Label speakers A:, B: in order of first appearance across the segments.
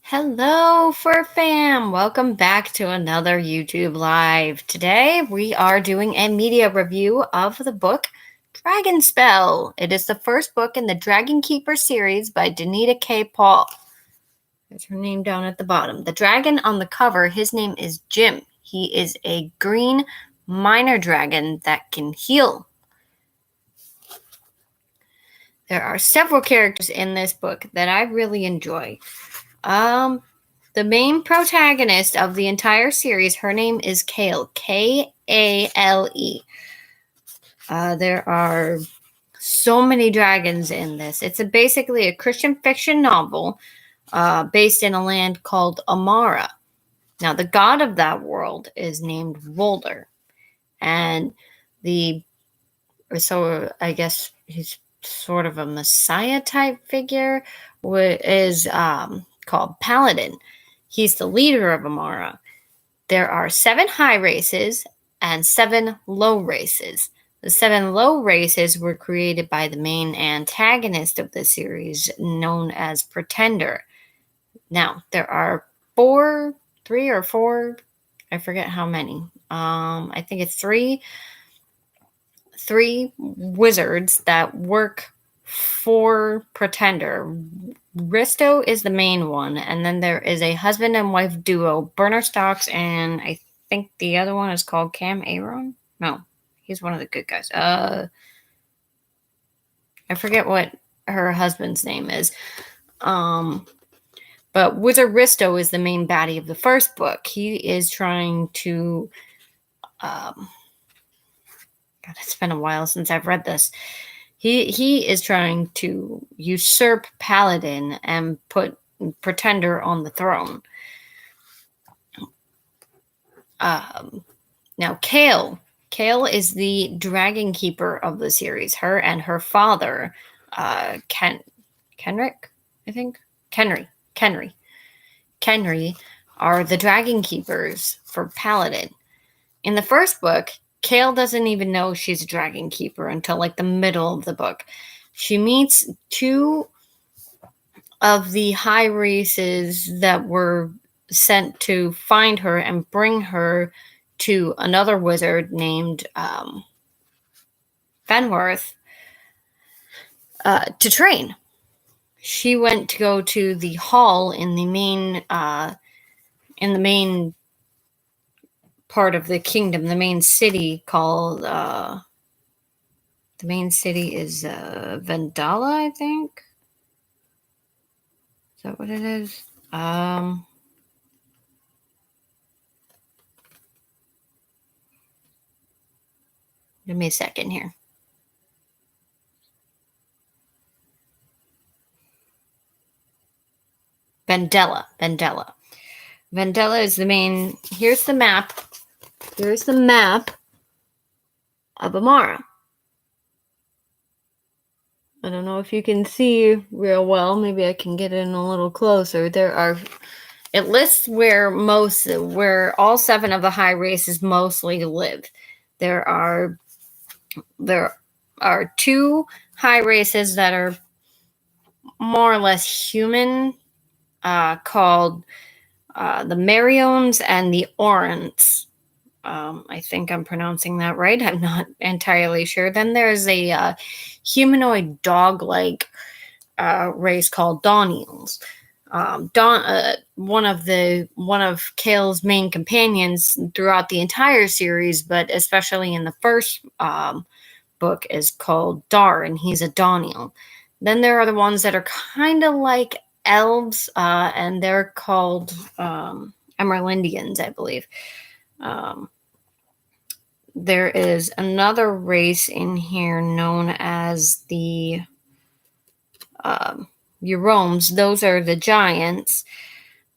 A: Hello, Fur Fam! Welcome back to another YouTube Live. Today we are doing a media review of the book Dragonspell. It is the first book in the Dragon Keeper series by Danita K. Paul. There's her name down at the bottom. The dragon on the cover, his name is Jim. He is a green minor dragon that can heal. There are several characters in this book that I really enjoy. The main protagonist of the entire series, her name is Kale, K-A-L-E. There are so many dragons in this. It's basically a Christian fiction novel based in a land called Amara. Now, the god of that world is named Volder. And so I guess he's sort of a messiah type figure, is called Paladin. He's the leader of Amara. There are 7 high races and 7 low races. The 7 low races were created by the main antagonist of the series, known as Pretender. Now, there are 3 or 4, I forget how many. I think it's 3 wizards that work for Pretender. Risto is the main one, and then there is a husband and wife duo, Burner Stocks, and I think the other one is called Cam Aaron. No, he's one of the good guys. I forget what her husband's name is. But Wizard Risto is the main baddie of the first book. He is trying to God, it's been a while since I've read this. He is trying to usurp Paladin and put Pretender on the throne. Now, Kale is the dragon keeper of the series. Her and her father, Kenry, I think? Kenry are the dragon keepers for Paladin. In the first book, Kale doesn't even know she's a dragon keeper until like the middle of the book. She meets 2 of the high races that were sent to find her and bring her to another wizard named Fenworth to train. She went to go to the hall in the main part of the kingdom, the main city called the main city is Vendala, I think. Is that what it is? Give me a second here. Vendela. Vendela is the main. Here's the map. Here's the map of Amara. I don't know if you can see real well. Maybe I can get in a little closer. It lists where all 7 of the high races mostly live. There are 2 high races that are more or less human, called the Mariones and the Orants. I think I'm pronouncing that right. I'm not entirely sure. Then there's a humanoid dog-like race called Dawniels. One of Kale's main companions throughout the entire series, but especially in the first book, is called Dar, and he's a Dawniel. Then there are the ones that are kind of like elves, and they're called Emerlindians, I believe. There is another race in here known as the Euromes. Those are the giants.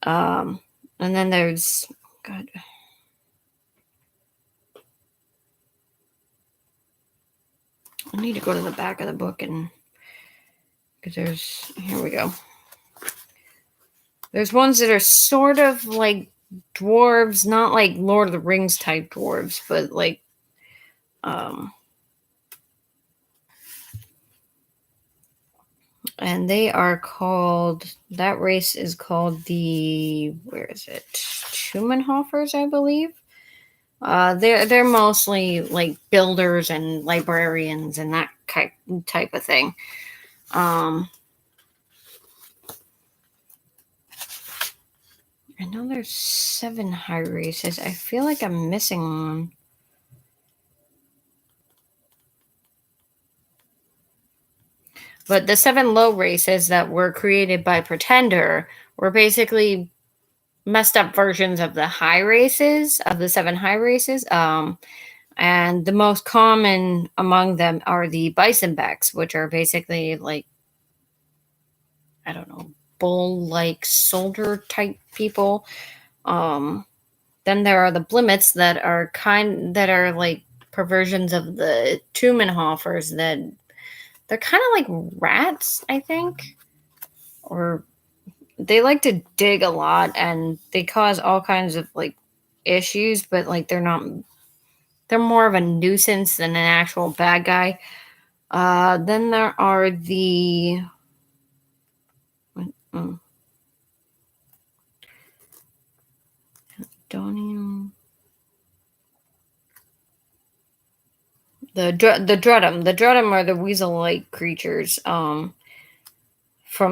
A: And then there's God. I need to go to the back of the book because here we go. There's ones that are sort of like dwarves, not like Lord of the Rings type dwarves, but like and they are called, that race is called the, where is it? Schumanhofers, I believe. They're mostly like builders and librarians and that type of thing. I know there's 7 high races. I feel like I'm missing one. But the 7 low races that were created by Pretender were basically messed up versions of the high races, of the 7 high races. And the most common among them are the Bisonbecks, which are basically like, I don't know, bull-like soldier type people. Then there are the Blimmets that are like perversions of the Tumenhofers that they're kind of like rats, I think, or they like to dig a lot and they cause all kinds of like issues, but like they're more of a nuisance than an actual bad guy. Then there are the Donium. The Drudum. The Drudum are the weasel-like creatures from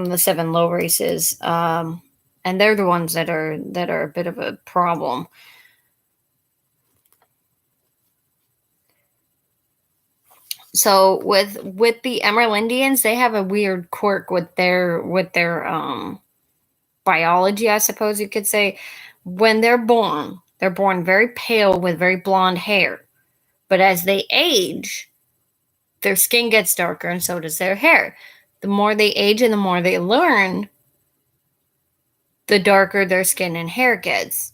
A: the 7 low races. And they're the ones that are a bit of a problem. So with the Emerlindians, they have a weird quirk with their biology, I suppose you could say. When they're born very pale with very blonde hair. But as they age, their skin gets darker and so does their hair. The more they age and the more they learn, the darker their skin and hair gets.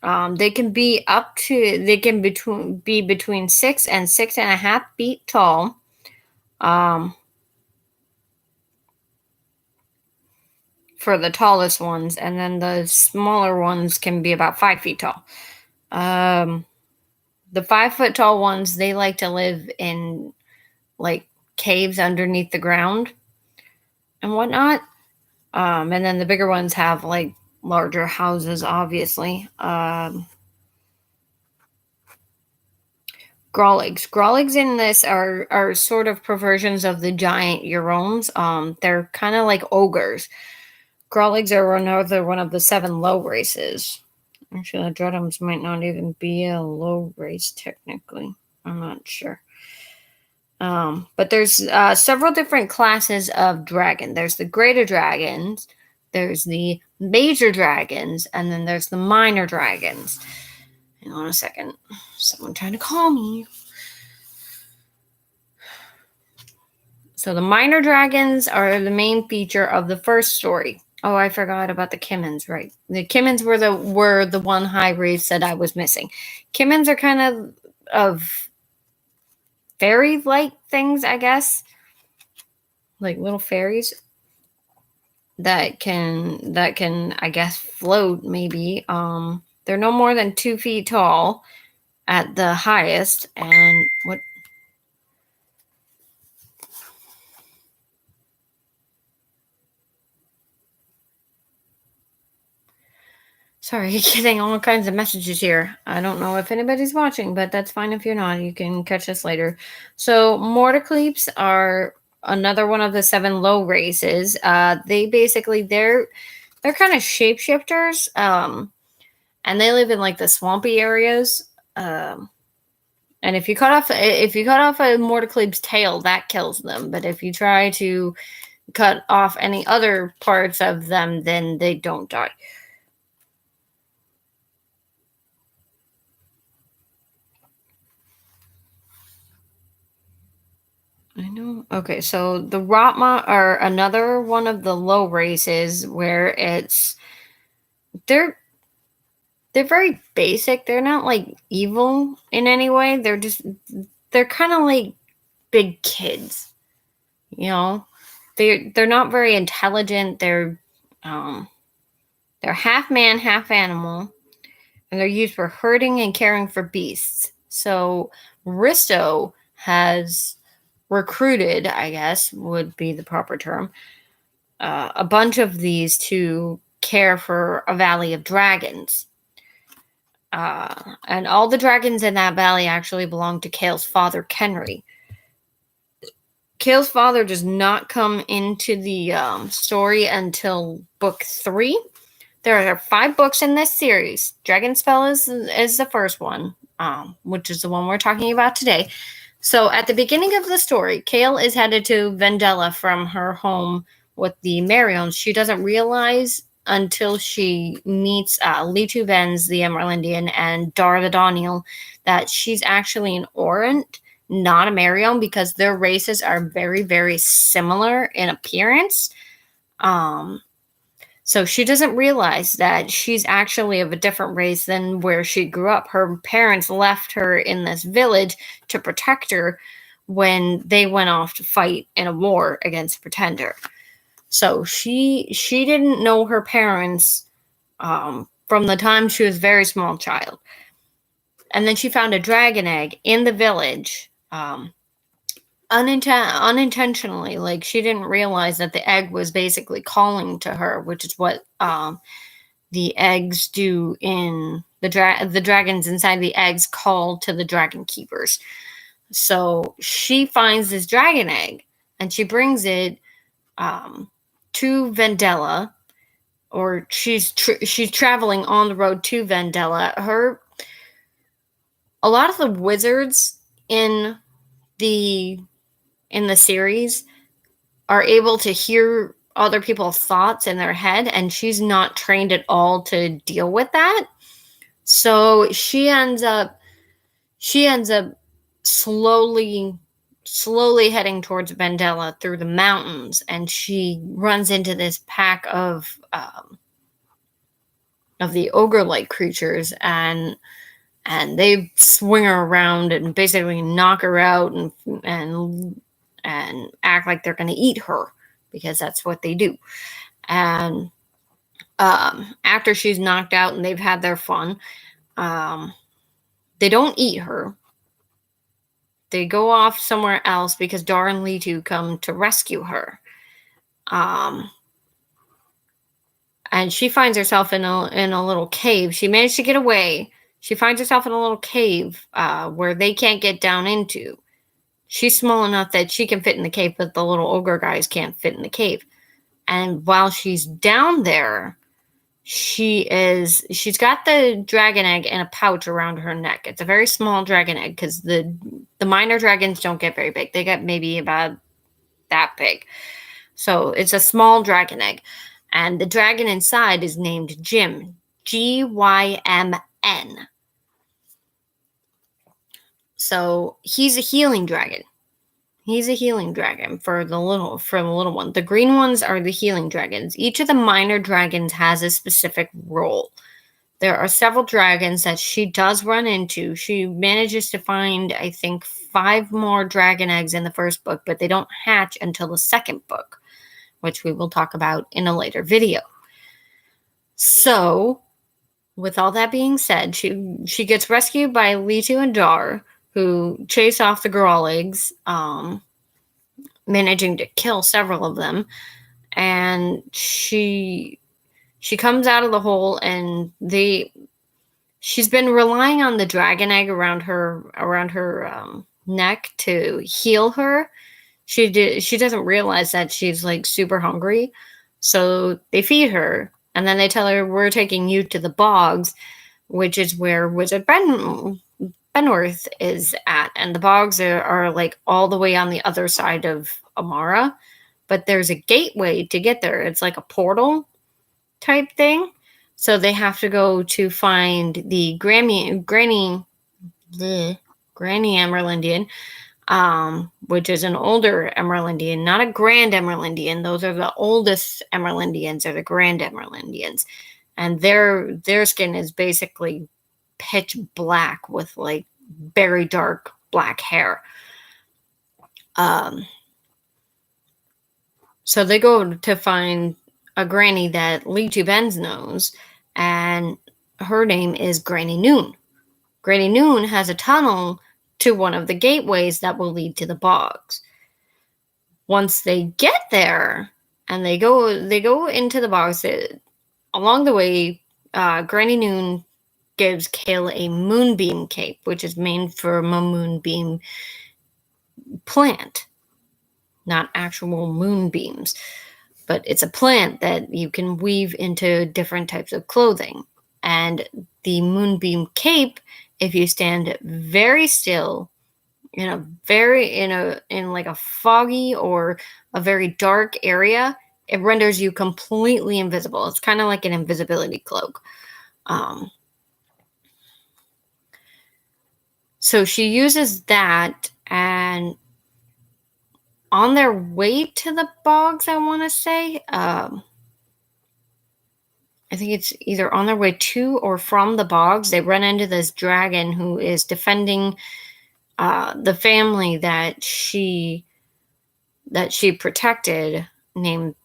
A: They can be between 6 and 6.5 feet tall. For the tallest ones, and then the smaller ones can be about 5 feet tall. The 5 foot tall ones, they like to live in like caves underneath the ground and whatnot. And then the bigger ones have like larger houses, obviously. Growligs in this are sort of perversions of the giant Euromes. They're kind of like ogres. Growligs are another one of the 7 low races. Actually, the Drudums might not even be a low race technically. I'm not sure. But there's several different classes of dragon. There's the greater dragons, there's the major dragons, and then there's the minor dragons. Hang on a second. Someone trying to call me. So the minor dragons are the main feature of the first story. Oh, I forgot about the Kimmins, right? The Kimmins were the one high race that I was missing. Kimmins are kind of fairy-like things, I guess. Like little fairies that can I guess float maybe. They're no more than 2 feet tall at the highest, and what Sorry, getting all kinds of messages here. I don't know if anybody's watching, but that's fine if you're not. You can catch us later. So Morticleeps are another one of the 7 low races. They basically they're kind of shapeshifters, and they live in like the swampy areas. And if you cut off a Morticleep's tail, that kills them. But if you try to cut off any other parts of them, then they don't die. I know. Okay, so the Ratma are another one of the low races where they're very basic. They're not like evil in any way. They're kind of like big kids. You know, they're not very intelligent. They're half man, half animal, and they're used for herding and caring for beasts. So Risto has recruited, I guess would be the proper term, a bunch of these to care for a valley of dragons. And all the dragons in that valley actually belong to Cale's father, Kenry. Cale's father does not come into the story until book 3. There are 5 books in this series. Dragonspell is the first one, which is the one we're talking about today. So at the beginning of the story, Cale is headed to Vendela from her home with the Meriones. She doesn't realize until she meets Leetu Venz, the Emerlindian, and Dar the Dawneel, that she's actually an Orant, not a Merione, because their races are very, very similar in appearance. So she doesn't realize that she's actually of a different race than where she grew up. Her parents left her in this village to protect her when they went off to fight in a war against a pretender. So she didn't know her parents from the time she was a very small child. And then she found a dragon egg in the village, unintentionally. Like, she didn't realize that the egg was basically calling to her, which is what the eggs do in the dragons inside the eggs call to the dragon keepers. So she finds this dragon egg and she brings it to Vendela, or she's traveling on the road to Vendela. A lot of the wizards in the series are able to hear other people's thoughts in their head, and she's not trained at all to deal with that. So she ends up slowly heading towards Vendela through the mountains, and she runs into this pack of the ogre-like creatures, and they swing her around and basically knock her out and act like they're going to eat her, because that's what they do. And after she's knocked out and they've had their fun, they don't eat her. They go off somewhere else because Dar and Leetu come to rescue her. And she finds herself in a little cave. She managed to get away. She finds herself in a little cave where they can't get down into. She's small enough that she can fit in the cave, but the little ogre guys can't fit in the cave. And while she's down there, she's got the dragon egg in a pouch around her neck. It's a very small dragon egg because the minor dragons don't get very big. They get maybe about that big. So it's a small dragon egg. And the dragon inside is named Gymn. Gymn. So he's a healing dragon. He's a healing dragon for the little one. The green ones are the healing dragons. Each of the minor dragons has a specific role. There are several dragons that she does run into. She manages to find, I think, 5 more dragon eggs in the first book, but they don't hatch until the second book, which we will talk about in a later video. So, with all that being said, she gets rescued by Leetu and Dar, who chase off the Growligs, managing to kill several of them. And she comes out of the hole, and she's been relying on the dragon egg around her neck to heal her. She doesn't realize that she's like super hungry, so they feed her, and then they tell her, "We're taking you to the bogs," which is where Wizard Benworth is at, and the bogs are like all the way on the other side of Amara, but there's a gateway to get there. It's like a portal type thing, so they have to go to find the Granny Emerlindian, which is an older Emerlindian, not a Grand Emerlindian. Those are the oldest Emerlindians, or the Grand Emerlindians, and their skin is basically pitch black with like very dark black hair. So they go to find a granny that Leetu Venz knows, and her name is Granny Noon. Granny Noon has a tunnel to one of the gateways that will lead to the bogs. once they get there and they go into the box, along the way, Granny Noon gives Kale a moonbeam cape, which is made from a moonbeam plant, not actual moonbeams, but it's a plant that you can weave into different types of clothing. And the moonbeam cape, if you stand very still in like a foggy or a very dark area, it renders you completely invisible. It's kind of like an invisibility cloak. So she uses that, and on their way to the bogs, I want to say, I think it's either on their way to or from the bogs, they run into this dragon who is defending the family that she protected. Named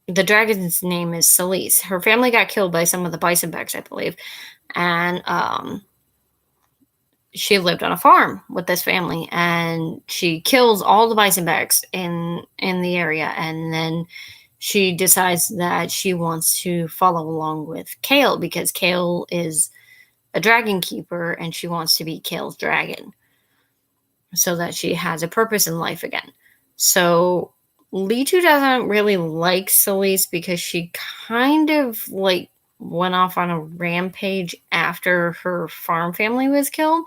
A: The dragon's name is Celise. Her family got killed by some of the Bisonbecks, I believe, and she lived on a farm with this family, and she kills all the Bisonbecks in the area, and then she decides that she wants to follow along with Kale because Kale is a dragon keeper and she wants to be Kale's dragon so that she has a purpose in life again. So Leetu doesn't really like Celise because she kind of like went off on a rampage after her farm family was killed,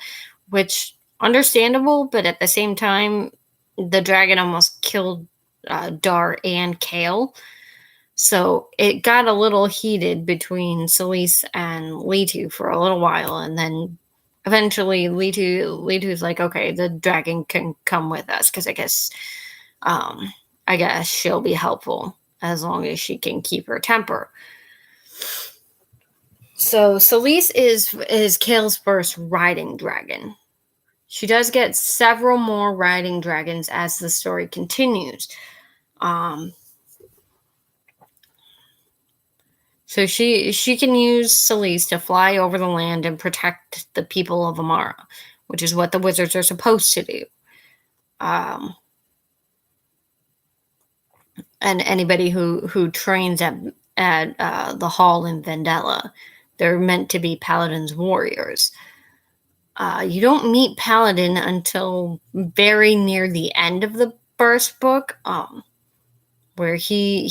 A: which understandable, but at the same time, the dragon almost killed Dar and Kale. So it got a little heated between Celise and Leetu for a little while, and then eventually Leetu's like, okay, the dragon can come with us because I guess she'll be helpful as long as she can keep her temper. So Celise is Kale's first riding dragon. She does get several more riding dragons as the story continues. So she can use Celise to fly over the land and protect the people of Amara, which is what the wizards are supposed to do. And anybody who trains at the hall in Vendela, they're meant to be Paladin's warriors. You don't meet Paladin until very near the end of the first book, where he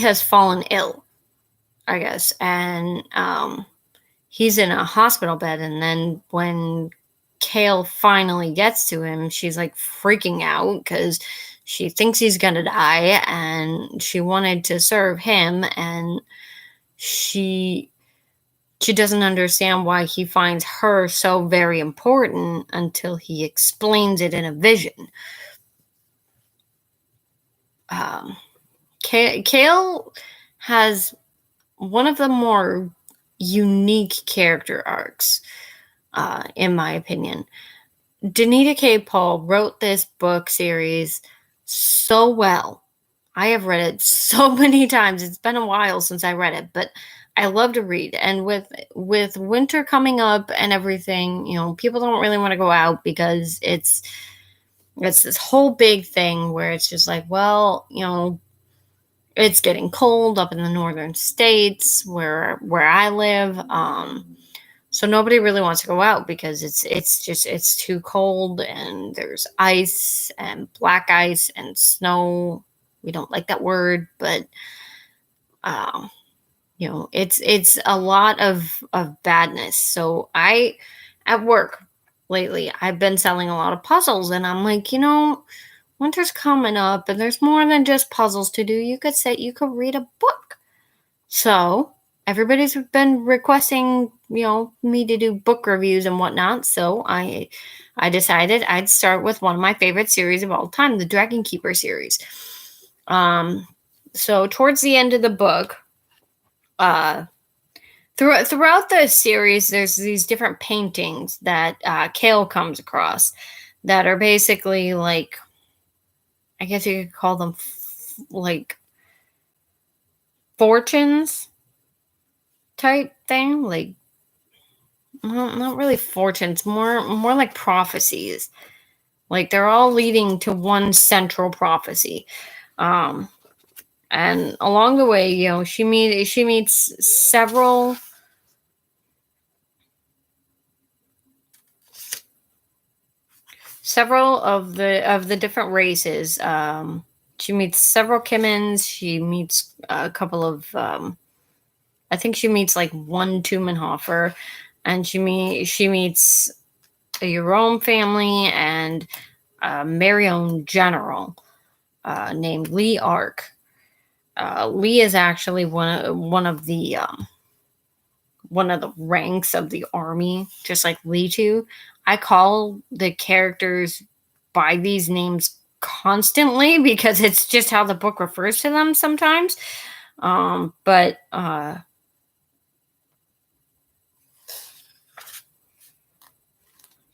A: has fallen ill, I guess, and he's in a hospital bed. And then when Kale finally gets to him, she's like freaking out because she thinks he's gonna die, and she wanted to serve him, and she doesn't understand why he finds her so very important until he explains it in a vision. Kale has one of the more unique character arcs, in my opinion. Danita K. Paul wrote this book series so well. I have read it so many times. It's been a while since I read it, but I love to read. And with winter coming up and everything, people don't really want to go out because it's this whole big thing where it's just like, well, it's getting cold up in the northern states where I live. So nobody really wants to go out because it's too cold, and there's ice and black ice and snow. We don't like that word, but it's a lot of badness. So at work lately, I've been selling a lot of puzzles, and I'm like, winter's coming up and there's more than just puzzles to do. You could read a book. So everybody's been requesting, me to do book reviews and whatnot. So I decided I'd start with one of my favorite series of all time, the Dragon Keeper series. So towards the end of the book, throughout the series, there's these different paintings that Kale comes across that are basically like, I guess you could call them like fortunes type thing, like, well, not really fortunes, more like prophecies. Like they're all leading to one central prophecy. Um, and along the way, she meets several of the different races. She meets several Kimmins. She meets a couple of I think she meets like one Tumenhofer, and she meets a Jerome family and a Marion general named Lee Ark. Lee is actually one of the ranks of the army, just like Lee too. I call the characters by these names constantly because it's just how the book refers to them sometimes. But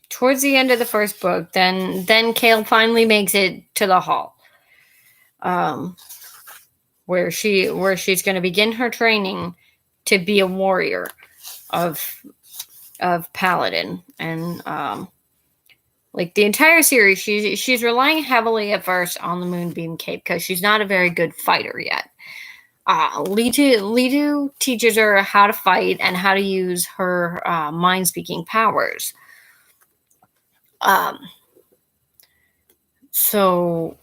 A: towards the end of the first book, then Kale finally makes it to the hall, um, where she's going to begin her training to be a warrior of Paladin. And like the entire series, she's relying heavily at first on the Moonbeam Cape because she's not a very good fighter yet. Lidu teaches her how to fight and how to use her mind speaking powers. So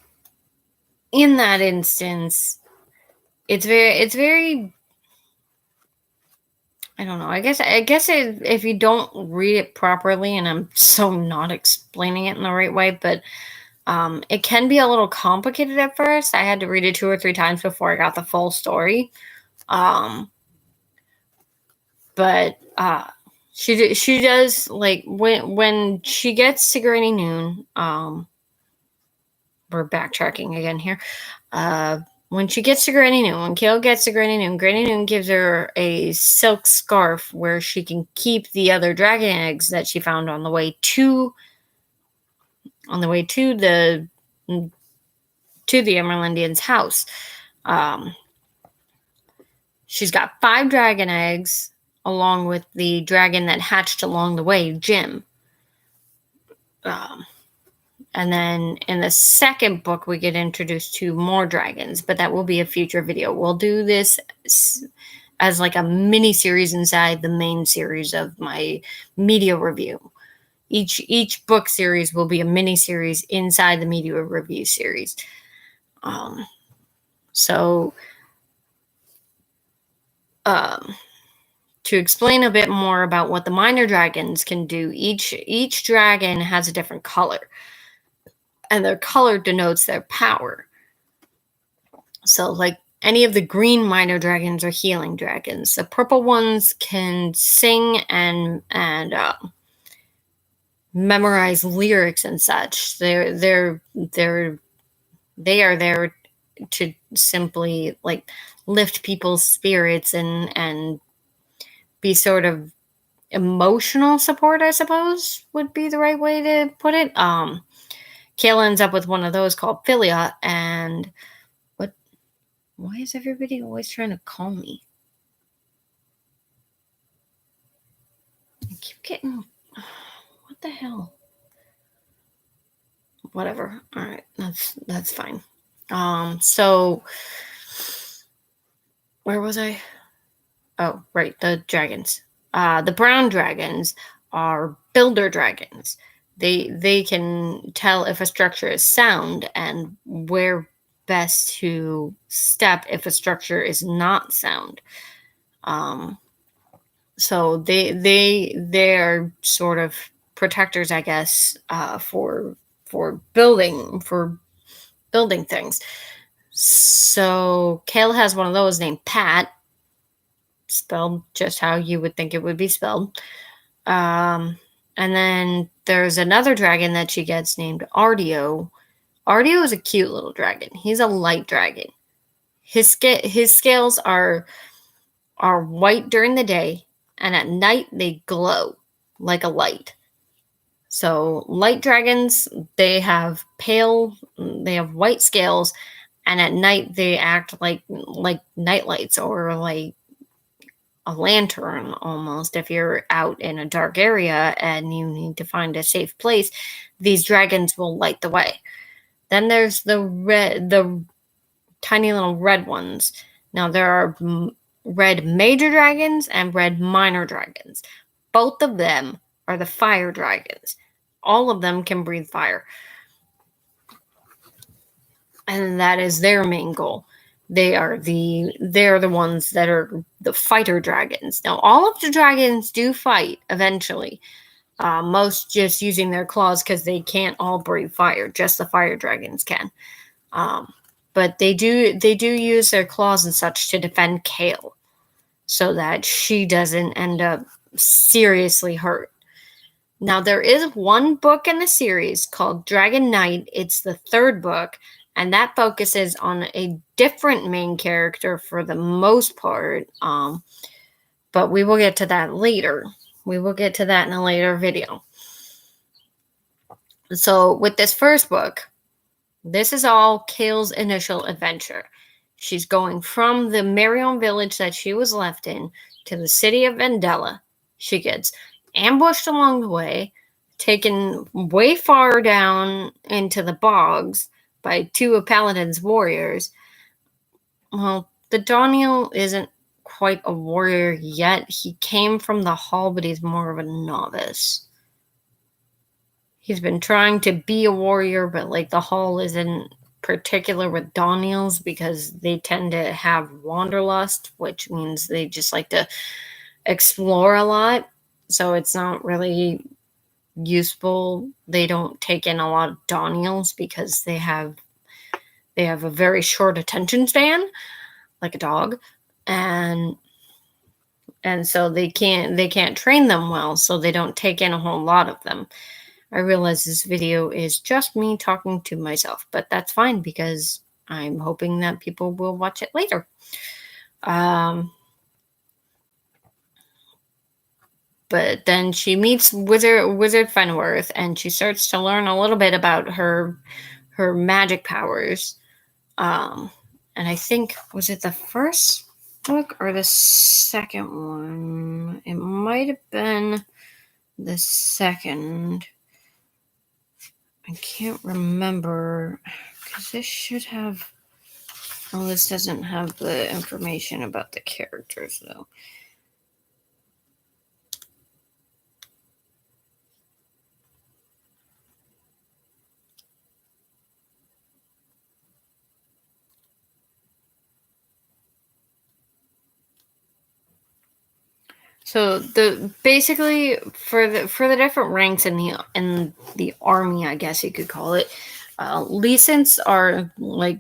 A: in that instance, it's very I don't know. I guess if you don't read it properly, and I'm so not explaining it in the right way, but it can be a little complicated at first. I had to read it 2 or 3 times before I got the full story. But she does, like, when she gets to Granny Noon. We're backtracking again here. When she gets to Granny Noon, when Kale gets to Granny Noon gives her a silk scarf where she can keep the other dragon eggs that she found on the way to the Emerlindians' house. She's got 5 dragon eggs, along with the dragon that hatched along the way, Jim. And then in the second book, we get introduced to more dragons, but that will be a future video. We'll do this as like a mini series inside the main series of my media review. Each book series will be a mini series inside the media review series. To explain a bit more about what the minor dragons can do, each dragon has a different color, and their color denotes their power. So, like, any of the green minor dragons are healing dragons. The purple ones can sing and memorize lyrics and such. They are there to simply, like, lift people's spirits and be sort of emotional support, I suppose, would be the right way to put it. Kale ends up with one of those called Philia, and why is everybody always trying to call me? I keep getting, what the hell? Whatever. All right, that's fine. So where was I? Oh, right, the dragons. The brown dragons are builder dragons. They can tell if a structure is sound and where best to step if a structure is not sound. So they're sort of protectors, I guess, for building things. So Kale has one of those named Pat, spelled just how you would think it would be spelled. And then there's another dragon that she gets named Ardio. Ardio is a cute little dragon. He's a light dragon. His scales are white during the day, and at night they glow like a light. So light dragons, they have white scales, and at night they act like night lights, or like a lantern almost. If you're out in a dark area and you need to find a safe place, these dragons will light the way. Then there's the tiny little red ones. Now there are red major dragons and red minor dragons. Both of them are the fire dragons. All of them can breathe fire. And that is their main goal. They're the ones that are the fighter dragons. Now all of the dragons do fight eventually. Most just using their claws because they can't all breathe fire. Just the fire dragons can. But they do use their claws and such to defend Kale, so that she doesn't end up seriously hurt. Now there is one book in the series called Dragon Knight. It's the third book, and that focuses on a different main character for the most part. But we will get to that later. We will get to that in a later video. So with this first book, this is all Kale's initial adventure. She's going from the Marion village that she was left in to the city of Vendela. She gets ambushed along the way, taken way far down into the bogs by two of Paladin's warriors. Well, the Daniel isn't quite a warrior yet. He came from the hall, but he's more of a novice. He's been trying to be a warrior, but like the hall isn't particular with Daniels because they tend to have wanderlust, which means they just like to explore a lot. So it's not really useful. They don't take in a lot of Daniels because they have a very short attention span, like a dog, and so they can't train them well, so they don't take in a whole lot of them. I realize this video is just me talking to myself, but that's fine because I'm hoping that people will watch it later. But then she meets Wizard Fenworth, and she starts to learn a little bit about her magic powers. And I think, was it the first book or the second one? It might have been the second. I can't remember, because this should have... Oh, this doesn't have the information about the characters, though. So basically for the different ranks in the army, I guess you could call it, lieutenants are like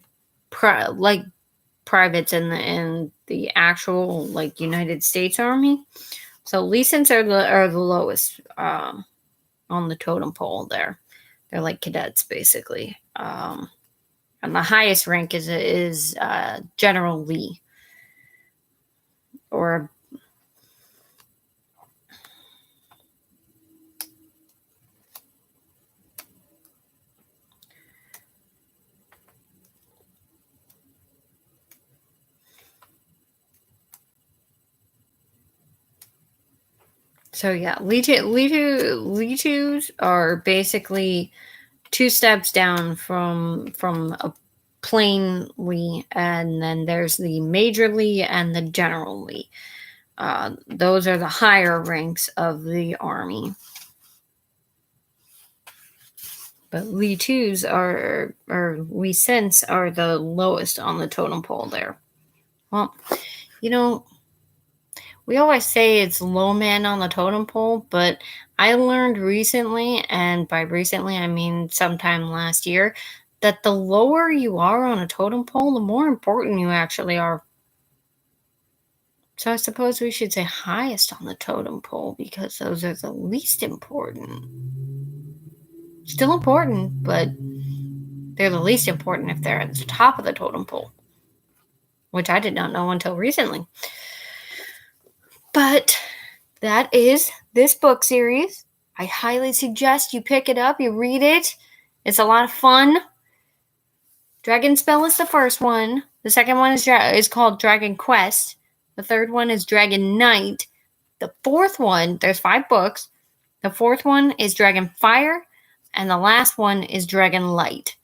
A: privates in the actual like United States Army. So lieutenants are the lowest on the totem pole there. They're like cadets basically. And the highest rank is General Lee, or so yeah, Litus are basically two steps down from a plain Lee, and then there's the Major Lee and the General Lee. Those are the higher ranks of the army. But Litus or lieutenants are the lowest on the totem pole there. Well, we always say it's low man on the totem pole, but I learned recently, and by recently I mean sometime last year, that the lower you are on a totem pole, the more important you actually are. So I suppose we should say highest on the totem pole because those are the least important. Still important, but they're the least important if they're at the top of the totem pole, which I did not know until recently. But that is this book series. I highly suggest you pick it up, you read it. It's a lot of fun. Dragon Spell is the first one. The second one is called Dragon Quest. The third one is Dragon Knight. The fourth one, there's 5 books. The fourth one is Dragon Fire, and the last one is Dragon Light.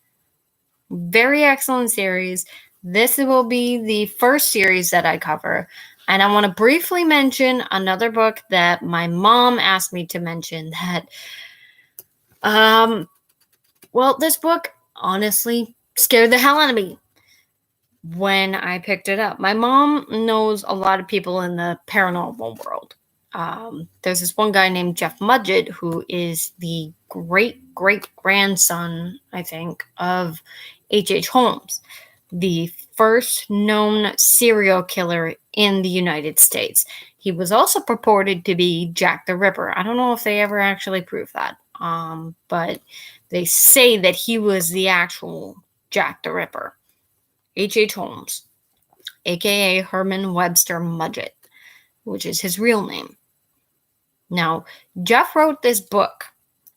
A: Very excellent series. This will be the first series that I cover. And I want to briefly mention another book that my mom asked me to mention that, this book honestly scared the hell out of me when I picked it up. My mom knows a lot of people in the paranormal world. There's this one guy named Jeff Mudgett who is the great-great-grandson, I think, of H.H. Holmes, the first known serial killer in the United States. He was also purported to be Jack the Ripper. I don't know if they ever actually proved that, but they say that he was the actual Jack the Ripper. H.H. Holmes, a.k.a. Herman Webster Mudgett, which is his real name. Now, Jeff wrote this book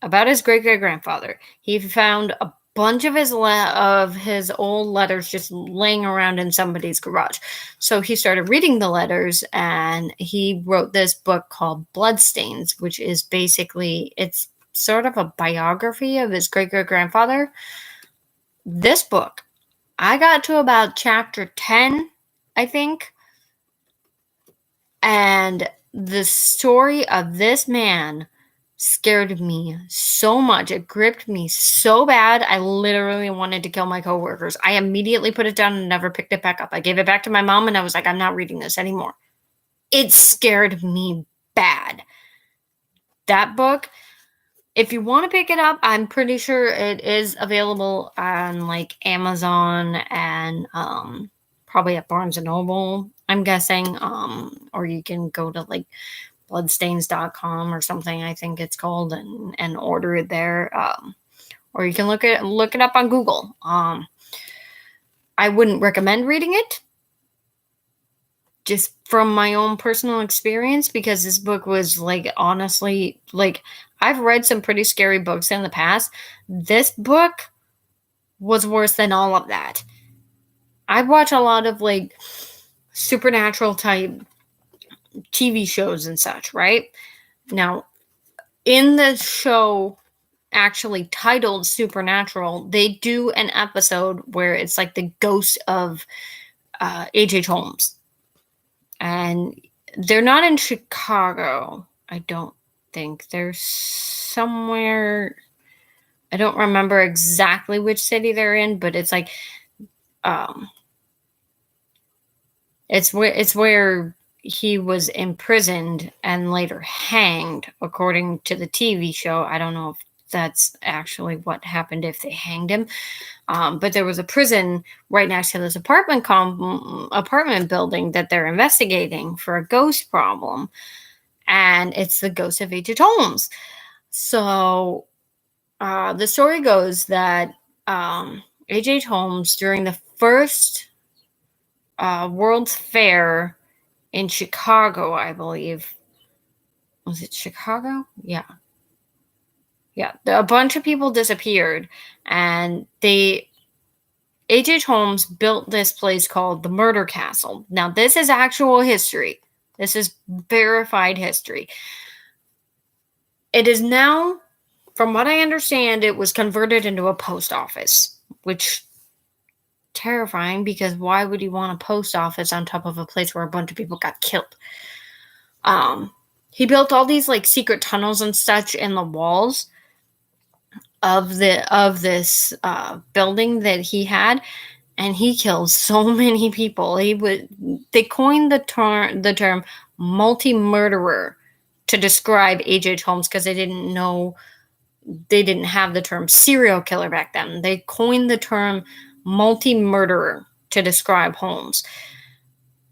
A: about his great-great-grandfather. He found a bunch of his old letters just laying around in somebody's garage. So he started reading the letters, and he wrote this book called Bloodstains, which is basically, it's sort of a biography of his great-great-grandfather. This book, I got to about chapter 10, I think, and the story of this man scared me so much. It gripped me so bad. I literally wanted to kill my coworkers. I immediately put it down and never picked it back up. I gave it back to my mom and I was like, I'm not reading this anymore. It scared me bad. That book, if you want to pick it up, I'm pretty sure it is available on like Amazon and probably at Barnes & Noble, I'm guessing. Or you can go to like bloodstains.com or something, I think it's called, and order it there. Or you can look it up on Google. I wouldn't recommend reading it, just from my own personal experience, because this book was like, honestly, like, I've read some pretty scary books in the past. This book was worse than all of that. I watch a lot of like supernatural type TV shows and such, right? Now, in the show actually titled Supernatural, they do an episode where it's like the ghost of H.H. Holmes. And they're not in Chicago, I don't think. They're somewhere, I don't remember exactly which city they're in, but it's like, it's where he was imprisoned and later hanged, according to the TV show. I don't know if that's actually what happened, if they hanged him. But there was a prison right next to this apartment building that they're investigating for a ghost problem. And it's the ghost of H.H. Holmes. So the story goes that H.H. Holmes, during the first World's Fair in Chicago, I believe. Was it Chicago? Yeah. Yeah. A bunch of people disappeared, and H.H. Holmes built this place called the Murder Castle. Now, this is actual history. This is verified history. It is now, from what I understand, it was converted into a post office, which terrifying, because why would you want a post office on top of a place where a bunch of people got killed? He built all these like secret tunnels and such in the walls of this building that he had, and he killed so many people. They coined the term multi-murderer to describe H.H. Holmes, because they didn't have the term serial killer back then. They coined the term multi-murderer to describe Holmes.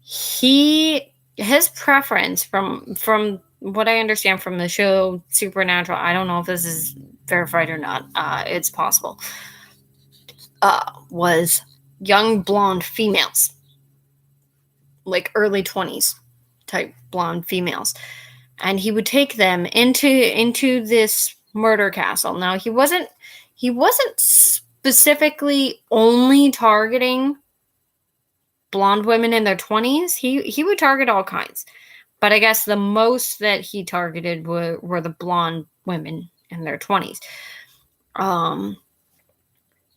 A: His preference, from what I understand from the show Supernatural, I don't know if this is verified or not, it's possible, was young blonde females, like early 20s type blonde females, and he would take them into this murder castle. Now, he wasn't specifically only targeting blonde women in their 20s. He would target all kinds. But I guess the most that he targeted were the blonde women in their 20s. Um,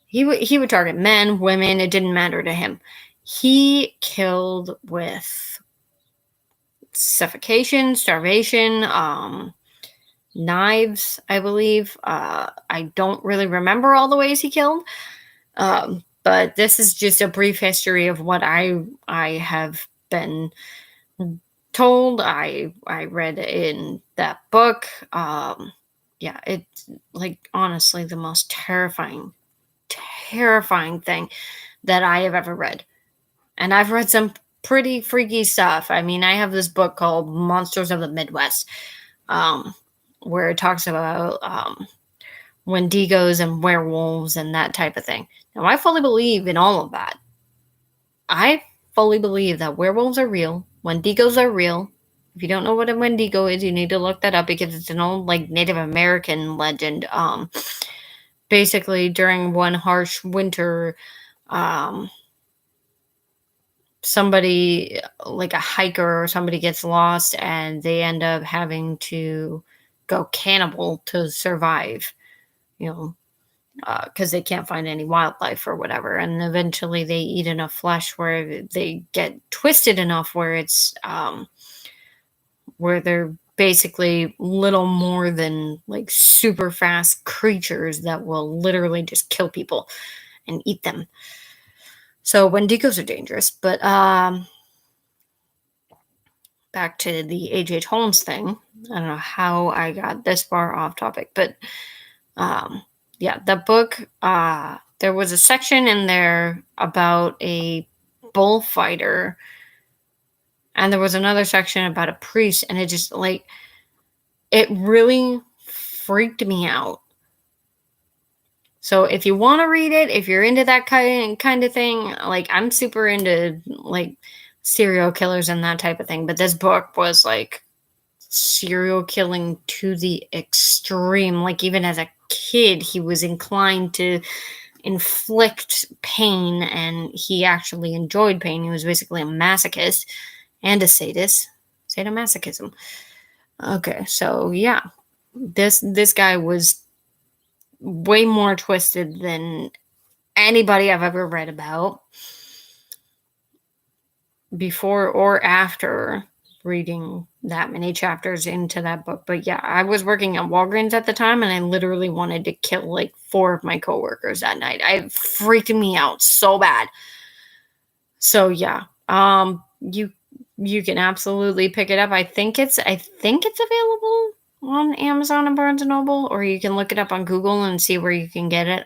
A: he would target men, women, it didn't matter to him. He killed with suffocation, starvation, knives, I believe. I don't really remember all the ways he killed. But this is just a brief history of what I have been told. I read in that book. Yeah, it's like honestly the most terrifying thing that I have ever read. And I've read some pretty freaky stuff. I mean, I have this book called Monsters of the Midwest, um, where it talks about Wendigos and werewolves and that type of thing. Now, I fully believe in all of that. I fully believe that werewolves are real, Wendigos are real. If you don't know what a Wendigo is, you need to look that up because it's an old like Native American legend. Basically, during one harsh winter, um, somebody like a hiker or somebody gets lost and they end up having to go cannibal to survive. You know, because they can't find any wildlife or whatever. And eventually they eat enough flesh where they get twisted enough where it's where they're basically little more than like super fast creatures that will literally just kill people and eat them. So Wendigos are dangerous, but back to the H.H. Holmes thing. I don't know how I got this far off topic, but yeah, the book, there was a section in there about a bullfighter, and there was another section about a priest, and it just like it really freaked me out. So if you want to read it, if you're into that kind of thing, like I'm super into like serial killers and that type of thing, but this book was like serial killing to the extreme. Like even as a kid, he was inclined to inflict pain, and he actually enjoyed pain. He was basically a masochist and a sadist. Sadomasochism. Okay, so yeah, this guy was way more twisted than anybody I've ever read about before or after reading that many chapters into that book. But yeah, I was working at Walgreens at the time, and I literally wanted to kill like 4 of my coworkers that night. It freaked me out so bad. So yeah, you can absolutely pick it up. I think it's available on Amazon and Barnes and Noble, or you can look it up on Google and see where you can get it.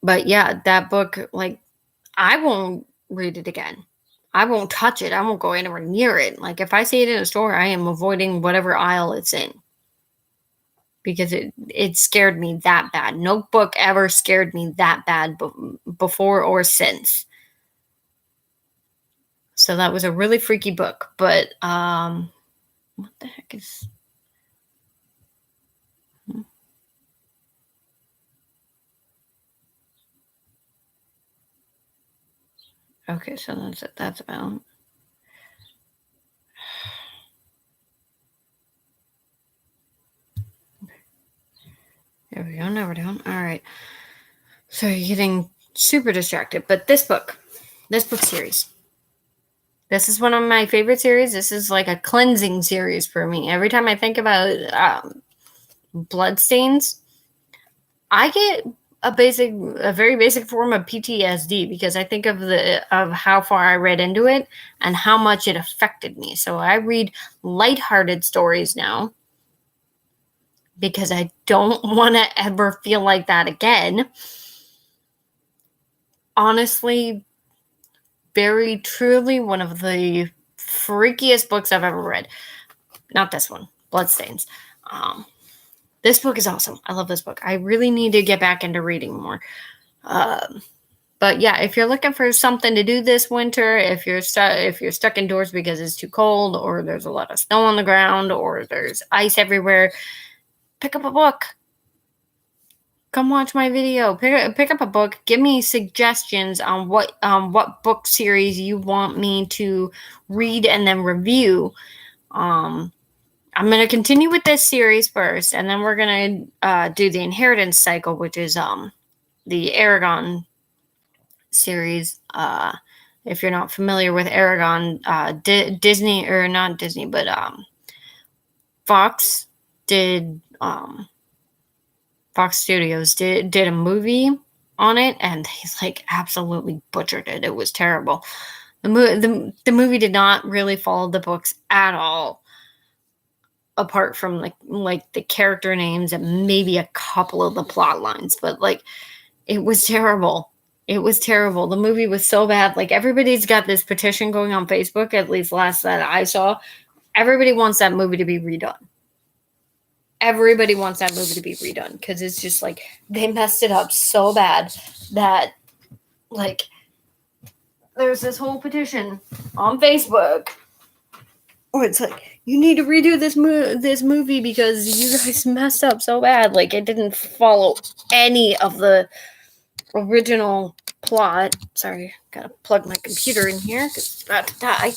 A: But yeah, that book, like, I won't read it again. I won't touch it. I won't go anywhere near it. Like, if I see it in a store, I am avoiding whatever aisle it's in because it scared me that bad. No book ever scared me that bad before or since. So that was a really freaky book. But what the heck is? Okay, so that's it. That's about. There we go. Now we're down. All right. So you're getting super distracted. But this book series, this is one of my favorite series. This is like a cleansing series for me. Every time I think about bloodstains, I get a very basic form of PTSD because I think of how far I read into it and how much it affected me. So I read lighthearted stories now because I don't want to ever feel like that again. Honestly, very truly one of the freakiest books I've ever read. Not this one, Bloodstains. This book is awesome. I love this book. I really need to get back into reading more. But yeah, if you're looking for something to do this winter, if you're stuck indoors because it's too cold, or there's a lot of snow on the ground, or there's ice everywhere, pick up a book. come watch my video. Pick up a book. Give me suggestions on what book series you want me to read and then review. I'm going to continue with this series first, and then we're going to do the Inheritance Cycle, which is the Aragon series. If you're not familiar with Aragon, Disney, or not Disney, but Fox did Fox Studios did a movie on it, and they like absolutely butchered it. It was terrible. The movie did not really follow the books at all, apart from like the character names and maybe a couple of the plot lines, but like it was terrible. It was terrible. The movie was so bad. Like everybody's got this petition going on Facebook, at least last that I saw. Everybody wants that movie to be redone. Everybody wants that movie to be redone because it's just like they messed it up so bad that like there's this whole petition on Facebook where it's like you need to redo this movie because you guys messed up so bad. Like it didn't follow any of the original plot. Sorry, gotta plug my computer in here because it's about to die.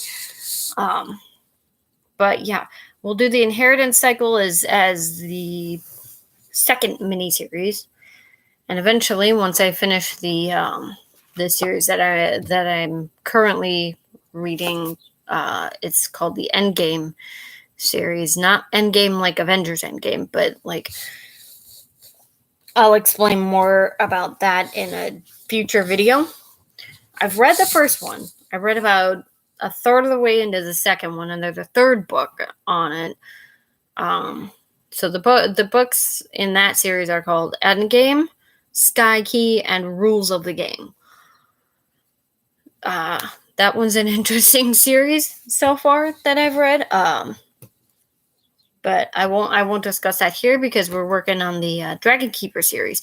A: But yeah, we'll do the Inheritance Cycle as the second miniseries, and eventually, once I finish the series that I'm currently reading, it's called the Endgame series. Not Endgame like Avengers Endgame, but like I'll explain more about that in a future video. I've read the first one. I read about a third of the way into the second one, and there's a third book on it. So the books in that series are called Endgame, Sky Key, and Rules of the Game. That one's an interesting series so far that I've read. But I won't discuss that here because we're working on the Dragon Keeper series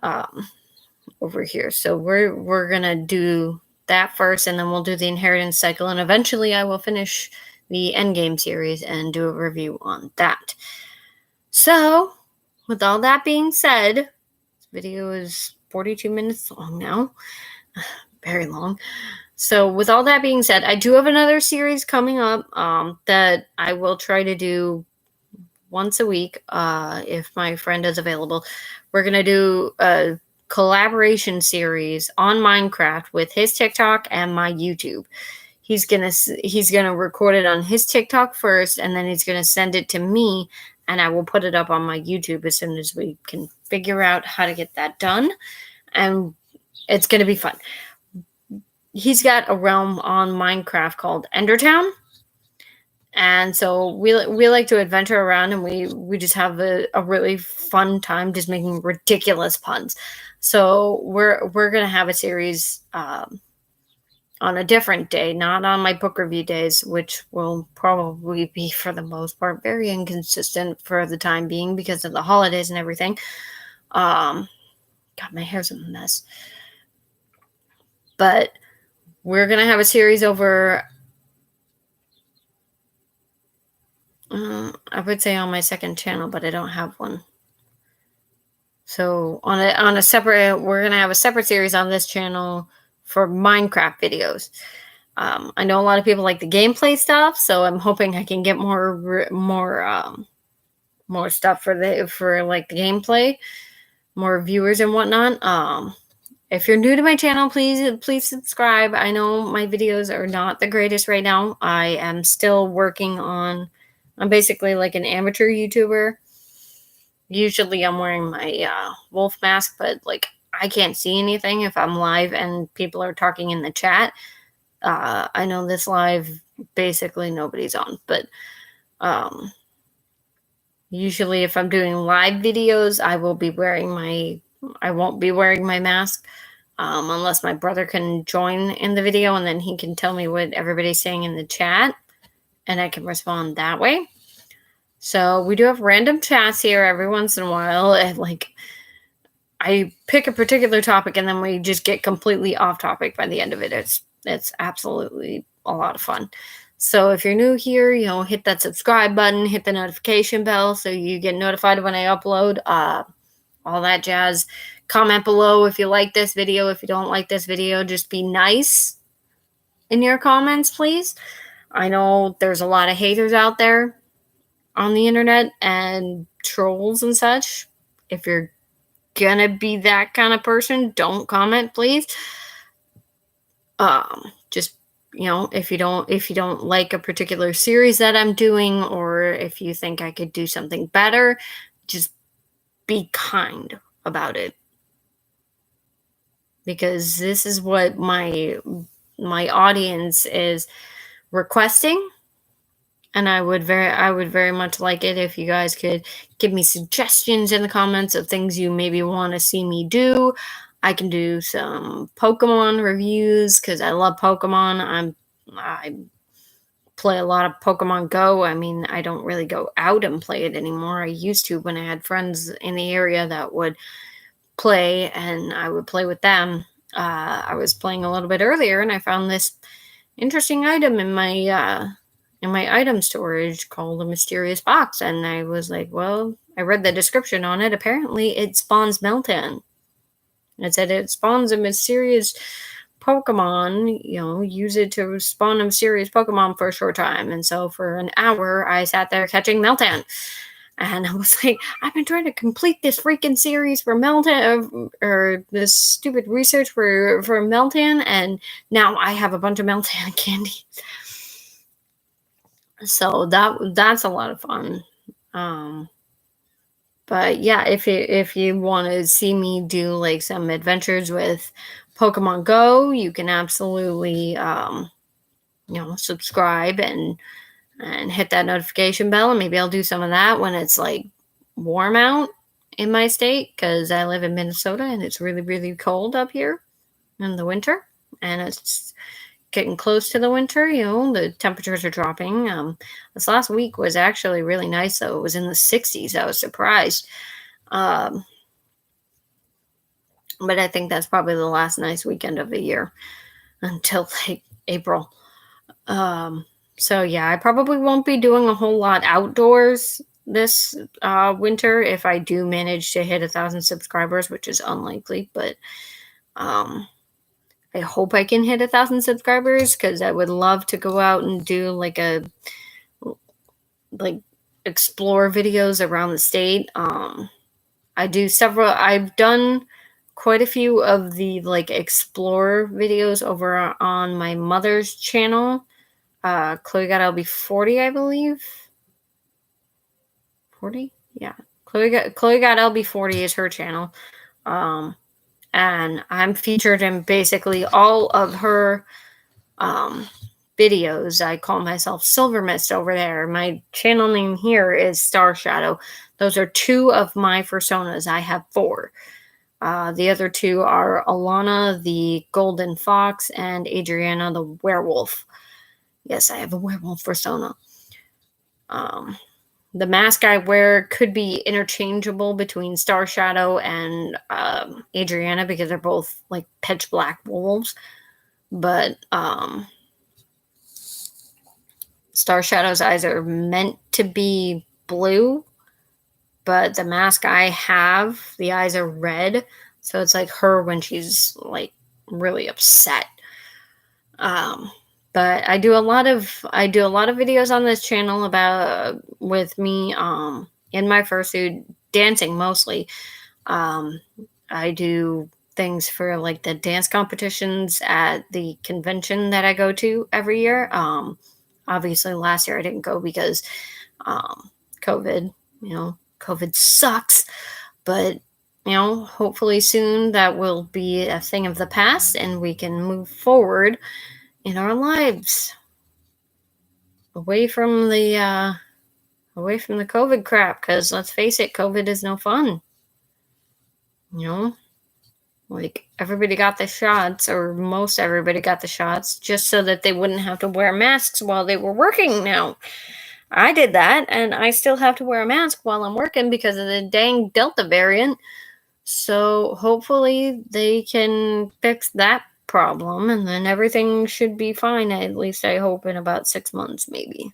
A: over here. So we're gonna do that first, and then we'll do the Inheritance Cycle, and eventually I will finish the Endgame series and do a review on that. So, with all that being said, this video is 42 minutes long now. Very long. So, with all that being said, I do have another series coming up that I will try to do once a week if my friend is available. We're going to do a collaboration series on Minecraft with his TikTok and my YouTube. He's gonna record it on his TikTok first, and then he's gonna send it to me, and I will put it up on my YouTube as soon as we can figure out how to get that done. And it's gonna be fun. He's got a realm on Minecraft called Endertown. And so we like to adventure around, and we just have a really fun time just making ridiculous puns. So we're gonna have a series on a different day, not on my book review days, which will probably be for the most part very inconsistent for the time being because of the holidays and everything. God, my hair's a mess. But we're gonna have a series over. I would say on my second channel, but I don't have one. So on a separate, we're gonna have a separate series on this channel for Minecraft videos. I know a lot of people like the gameplay stuff, so I'm hoping I can get more stuff for like the gameplay, more viewers and whatnot. If you're new to my channel, please subscribe. I know my videos are not the greatest right now. I am still working on. I'm basically like an amateur YouTuber. Usually I'm wearing my wolf mask, but like I can't see anything if I'm live and people are talking in the chat. I know this live basically nobody's on, but usually if I'm doing live videos, I won't be wearing my mask unless my brother can join in the video, and then he can tell me what everybody's saying in the chat, and I can respond that way. So we do have random chats here every once in a while, and like I pick a particular topic and then we just get completely off topic by the end of it. It's absolutely a lot of fun. So if you're new here, hit that subscribe button, hit the notification bell so you get notified when I upload. all that jazz. Comment below if you like this video. If you don't like this video, just be nice in your comments, please. I know there's a lot of haters out there on the internet and trolls and such. If you're gonna be that kind of person, don't comment, please. Just, if you don't like a particular series that I'm doing, or if you think I could do something better, just be kind about it, because this is what my audience is requesting. And I would very much like it if you guys could give me suggestions in the comments of things you maybe want to see me do. I can do some Pokemon reviews because I love Pokemon. I play a lot of Pokemon Go. I mean, I don't really go out and play it anymore. I used to when I had friends in the area that would play, and I would play with them. I was playing a little bit earlier, and I found this interesting item in my item storage called a mysterious box, and I was like, well, I read the description on it. Apparently it spawns Meltan. It said it spawns a mysterious Pokemon, use it to spawn a mysterious Pokemon for a short time. And so for an hour I sat there catching Meltan, and I was like, I've been trying to complete this freaking series for Meltan, or this stupid research for Meltan, and now I have a bunch of Meltan candies. So that's a lot of fun. But yeah, if you want to see me do like some adventures with Pokemon Go, you can absolutely subscribe and hit that notification bell, and maybe I'll do some of that when it's like warm out in my state, because I live in Minnesota and it's really, really cold up here in the winter, and it's getting close to the winter. The temperatures are dropping. This last week was actually really nice, though. It was in the 60s. I was surprised. But I think that's probably the last nice weekend of the year until like April. So yeah, I probably won't be doing a whole lot outdoors this winter if I do manage to hit 1,000 subscribers, which is unlikely, but I hope I can hit 1,000 subscribers, because I would love to go out and do like explore videos around the state. I've done quite a few of the like explore videos over on my mother's channel. Chloe got LB40, I believe. 40? Yeah. Chloe got LB40 is her channel. And I'm featured in basically all of her videos. I call myself Silver Mist over there. My channel name here is Star Shadow. Those are two of my personas. I have four. The other two are Alana, the Golden Fox, and Adriana, the Werewolf. Yes, I have a werewolf persona. The mask I wear could be interchangeable between Star Shadow and Adriana, because they're both like pitch black wolves. But Star Shadow's eyes are meant to be blue, but the mask I have, the eyes are red. So it's like her when she's like really upset. But I do a lot of videos on this channel about with me in my fursuit, dancing mostly. I do things for like the dance competitions at the convention that I go to every year. Obviously last year I didn't go because COVID, COVID sucks, but hopefully soon that will be a thing of the past and we can move forward in our lives away from the COVID crap, because let's face it, COVID is no fun. Like everybody got the shots, or most everybody got the shots, just so that they wouldn't have to wear masks while they were working. Now I did that, and I still have to wear a mask while I'm working because of the dang Delta variant. So hopefully they can fix that problem, and then everything should be fine, at least I hope, in about 6 months maybe.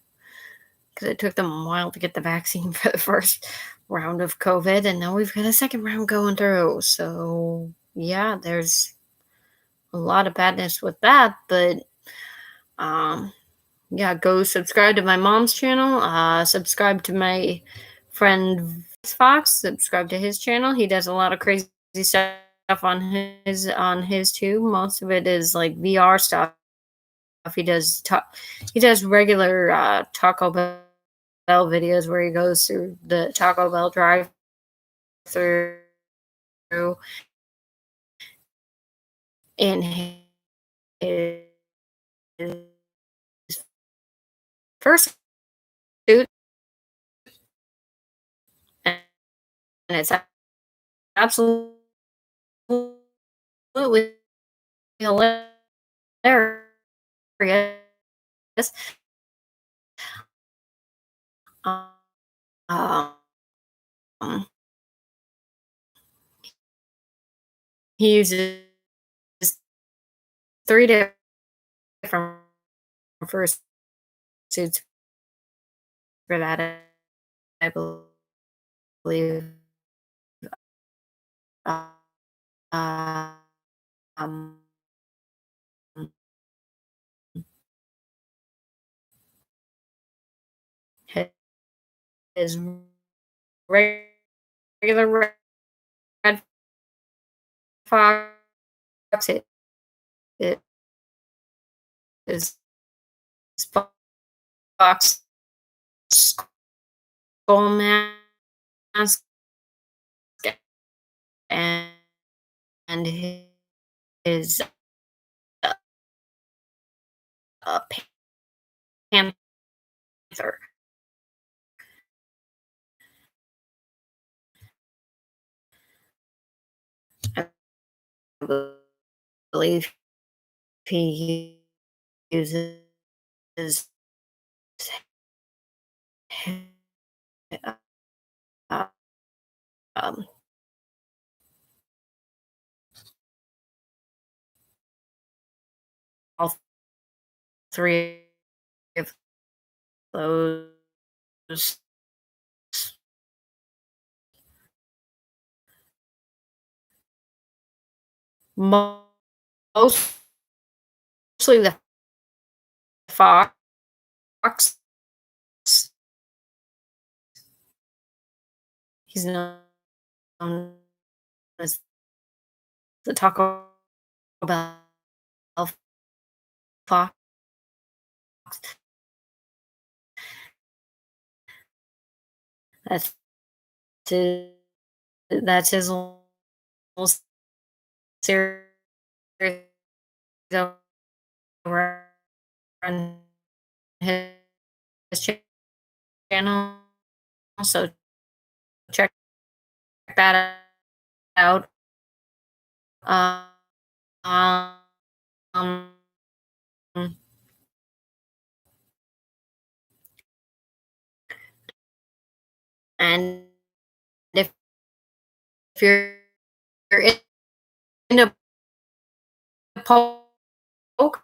A: because it took them a while to get the vaccine for the first round of COVID, and now we've got a second round going through. So, yeah, there's a lot of badness with that, but um, yeah, go subscribe to my mom's channel. Subscribe to my friend Fox. Subscribe to his channel. He does a lot of crazy stuff on his too. Most of it is like VR stuff. He does regular Taco Bell videos where he goes through the Taco Bell drive through in his first suit, and it's absolutely hilarious. Um, he uses three different first suits for that, I believe. Uh, um, his regular red fox it is fox skull mask and his uh, uh, panther. I believe he uses uh, um, all three of those mostly the fox. He's known as the Taco Bell fox. That's his, that's his little series over on his channel. So check that out. Um, um, and if you're into Pokemon,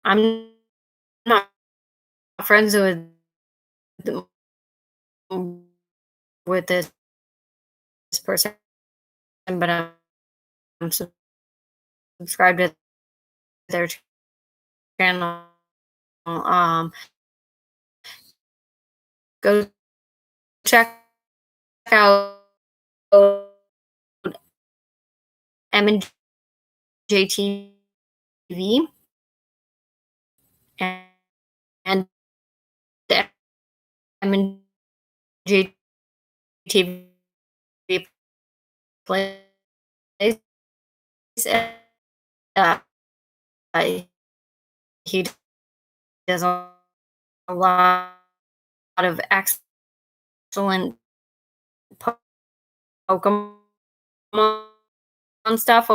A: I'm not friends with this person, but I'm subscribed to their channel. Go check out M and J TV and the M and J TV plays. Uh, he does a lot of excellent Pokemon stuff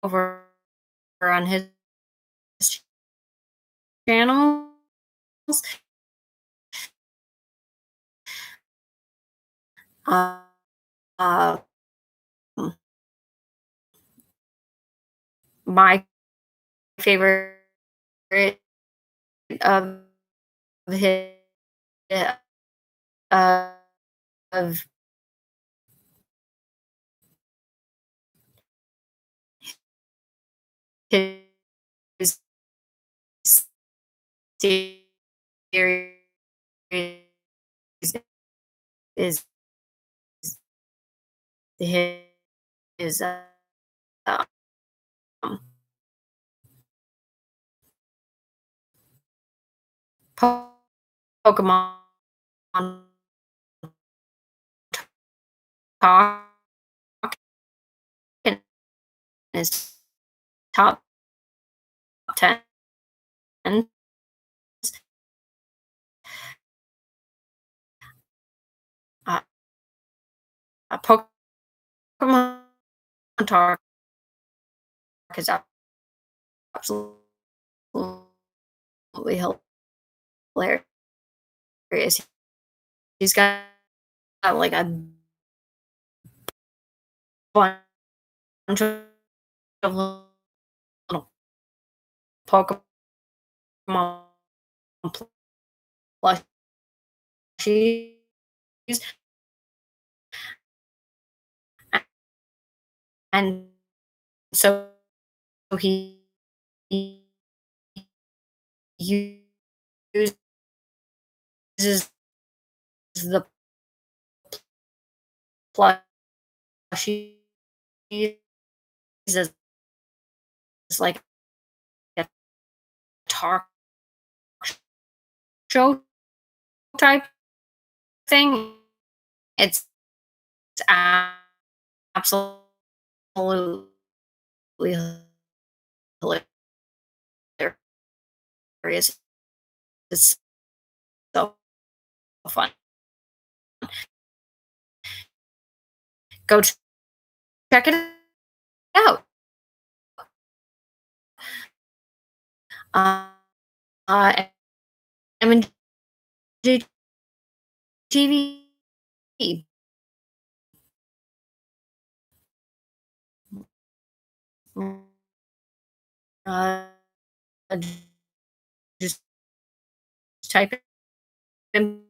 A: over on his channels. Uh, uh, my favorite of his uh, of his series is his um, Pokemon Talk in his top 10. Uh, Pokemon Talk is absolutely hilarious. He's got like a bunch of little Pokemon plushies, and so he uses the plushies as like a talk show type thing. It's absolutely hilarious. It's so fun. Go check it out. Uh, MNG TV. Uh, just type in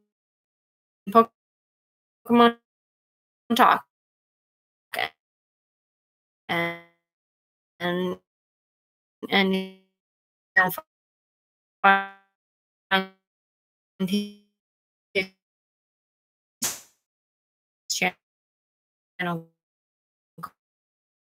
A: Pokemon Talk, and and and you'll find his channel